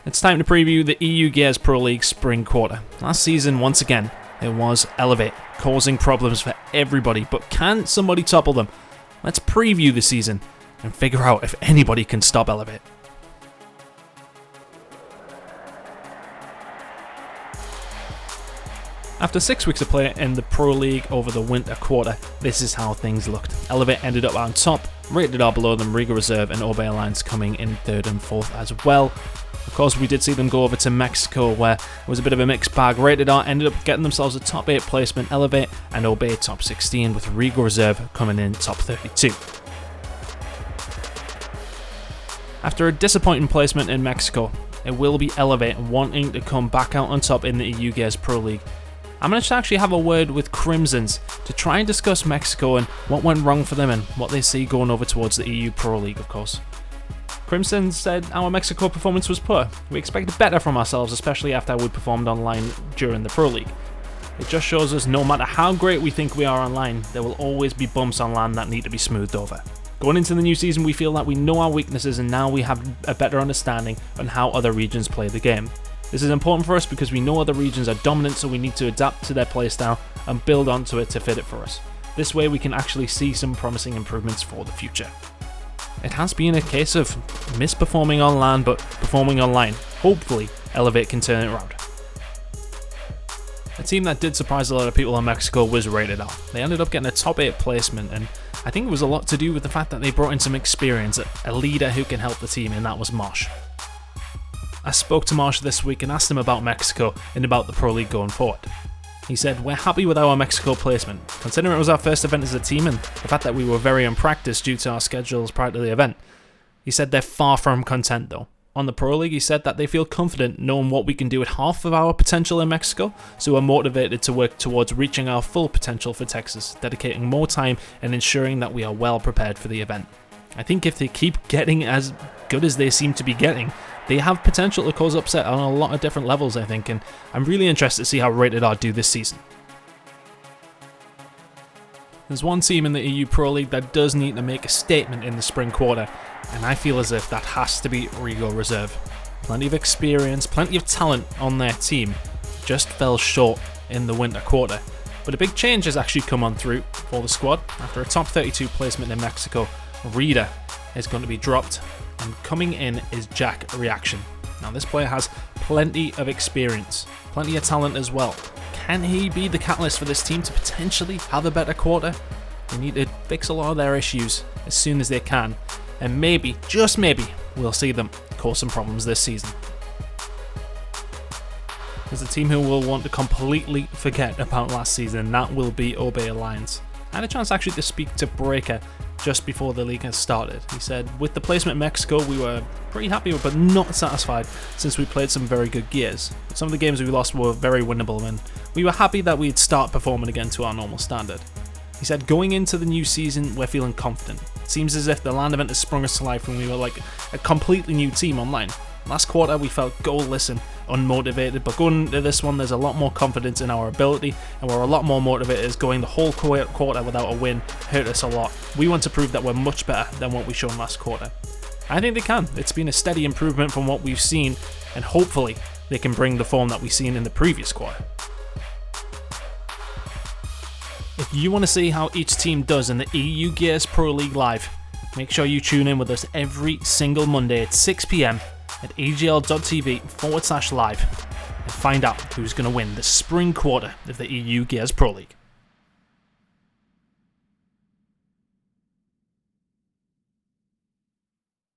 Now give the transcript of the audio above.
It's time to preview the EU Gears Pro League Spring Quarter. Last season, once again, it was Elevate, causing problems for everybody, but can somebody topple them? Let's preview the season and figure out if anybody can stop Elevate. After 6 weeks of play in the Pro League over the winter quarter, this is how things looked. Elevate ended up on top, Rated R below them, Riga Reserve and Obey Alliance coming in 3rd and 4th as well. Of course, we did see them go over to Mexico, where it was a bit of a mixed bag. Rated R ended up getting themselves a top 8 placement, Elevate and Obey top 16, with Riga Reserve coming in top 32. After a disappointing placement in Mexico, it will be Elevate wanting to come back out on top in the EU Gears Pro League. I'm going to actually have a word with Crimsons to try and discuss Mexico and what went wrong for them and what they see going over towards the EU Pro League, of course. Crimson said our Mexico performance was poor. We expected better from ourselves, especially after we performed online during the Pro League. It just shows us no matter how great we think we are online, there will always be bumps on land that need to be smoothed over. Going into the new season, we feel that we know our weaknesses and now we have a better understanding on how other regions play the game. This is important for us because we know other regions are dominant, so we need to adapt to their playstyle and build onto it to fit it for us. This way we can actually see some promising improvements for the future. It has been a case of misperforming on LAN but performing online. Hopefully, Elevate can turn it around. A team that did surprise a lot of people in Mexico was Rated R. They ended up getting a top 8 placement, and I think it was a lot to do with the fact that they brought in some experience, a leader who can help the team, and that was Marsh. I spoke to Marsh this week and asked him about Mexico and about the Pro League going forward. He said, "We're happy with our Mexico placement, considering it was our first event as a team and the fact that we were very unpracticed due to our schedules prior to the event." He said they're far from content though. On the Pro League, he said that they feel confident knowing what we can do at half of our potential in Mexico, so we're motivated to work towards reaching our full potential for Texas, dedicating more time and ensuring that we are well prepared for the event. I think if they keep getting as good as they seem to be getting, they have potential to cause upset on a lot of different levels, I think, and I'm really interested to see how Rated R do this season. There's one team in the EU Pro League that does need to make a statement in the spring quarter, and I feel as if that has to be Riga Reserve. Plenty of experience, plenty of talent on their team, just fell short in the winter quarter. But a big change has actually come on through for the squad. After a top 32 placement in Mexico, Rita is going to be dropped, and coming in is Jack Reaction. Now this player has plenty of experience, plenty of talent as well. Can he be the catalyst for this team to potentially have a better quarter? They need to fix a lot of their issues as soon as they can, and maybe, just maybe, we'll see them cause some problems this season. There's a team who will want to completely forget about last season, and that will be Obey Alliance. I had a chance actually to speak to Breaker just before the league has started. He said, with the placement in Mexico, we were pretty happy but not satisfied since we played some very good gears. Some of the games we lost were very winnable, and we were happy that we'd start performing again to our normal standard. He said, going into the new season, we're feeling confident. It seems as if the LAN event has sprung us to life when we were like a completely new team online. Last quarter we felt goalless and unmotivated, but going into this one there's a lot more confidence in our ability and we're a lot more motivated, as going the whole quarter without a win hurt us a lot. We want to prove that we're much better than what we shown last quarter. I think they can. It's been a steady improvement from what we've seen, and hopefully they can bring the form that we've seen in the previous quarter. If you want to see how each team does in the EU Gears Pro League Live, make sure you tune in with us every single Monday at 6 PM at egl.tv/live and find out who's going to win the spring quarter of the EU Gears Pro League.